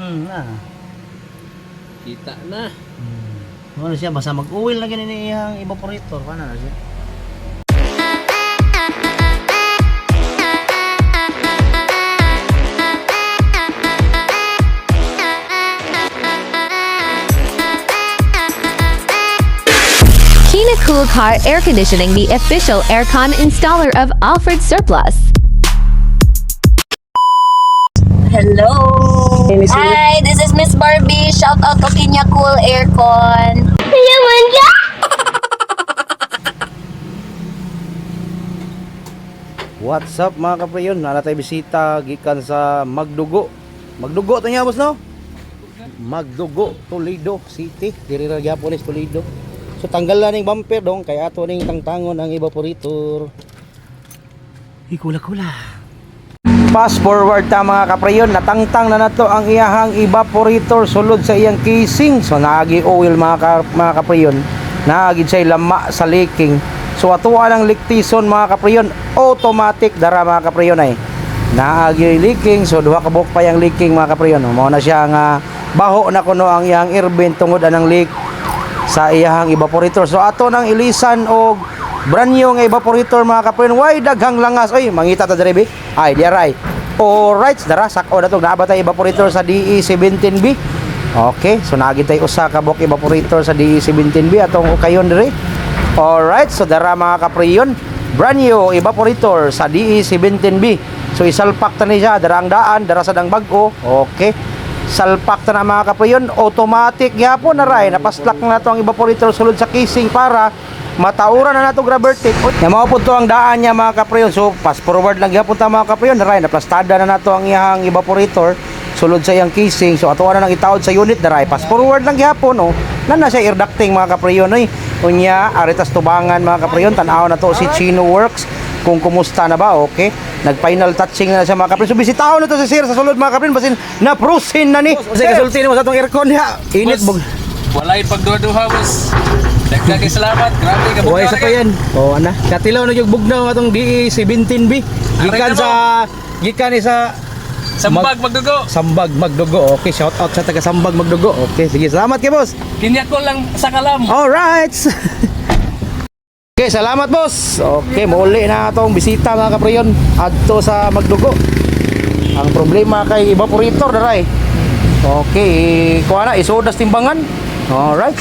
Na. Kita na. Ano siya, basta mag-uwil na ganyan iyang evaporator. Paano na siya? Kina Cool Car Air Conditioning, the official aircon installer of Alfred Surplus. Hello! Hi, this is Miss Barbie. Shout out to Kenya Cool Aircon. Yaman ka! What's up mga kaprayon? Nala tayo bisita gikan sa Magdugo. Magdugo to niya boss no? Magdugo, Toledo City, diri ra Giapolis, Toledo. So tanggal na ning bumper dong kay ato ning tangtangon ang evaporator. Ikula-kula. Fast forward ta mga kaprayon, natangtang na nato ang iyahang evaporator sulod sa iyang casing. So naagi oil mga kaprayon. Naagi say lama sa leaking. So atuwa ng leak-tison mga kaprayon, automatic dara mga kaprayon ay. Naagi leaking, so duha ka buok pa yang leaking mga kaprayon. Mao na siya nga baho na kuno ang iyang air vent tungod anang leak sa iyahang evaporator. So ato nang ilisan og brand new nga evaporator mga kaprayon. Way daghang langas. Oy, mangita ta diri bi. Ay, di aray. Alright, dara sakto na to naabot tay evaporator sa DE17B. Okay, so naagi tay usa ka buok evaporator sa DE17B atong ukayon diri. Alright, so dara mga kaprayon, brand new evaporator sa DE17B. So isalpak ta ni siya dara ang daan, dara sa dang bag-o. Okay. Salpak ta na mga kaprayon, automatic gyapon na ray napaslak na to ang evaporator sulod sa casing para matauran na nato grabber tape. Ya mao pud to ang daan niya mga kaprayon. So fast forward lang gyapon ta mga kaprayon, na ray naplastada na nato ang iyang evaporator sulod sa iyang casing. So ato na nang itaod sa unit daray. Fast forward lang gyapon oh. Na siya air ducting mga kaprayon oy. Unya aritas tubangan mga kaprayon, tan-aw na to si Chino Works kung kumusta na ba. Okay, nag final touching na siya mga kaprayon. So bisitaw na to si sir sa sulod mga kaprayon basin na prusin na ni. Kasi kasulti mo sa tong aircon niya. Init bug. Walay pagduha-duha, boss. Dagdag salamat. Grabe ka Buhay sa pa yan. O ana, katilaw na yung bugnaw atong DE17B. Gikan ni sa Sambag magdugo. Sambag Magdugo. Okay, shout out sa taga Sambag Magdugo. Okay, sige, salamat kay boss. Kinya ko lang sa kalam. Alright. Okay, salamat boss. Okay, muli na atong bisita mga kaprayon adto sa Magdugo. Ang problema kay evaporator daray. Okay, kuha na isodas timbangan. Alright.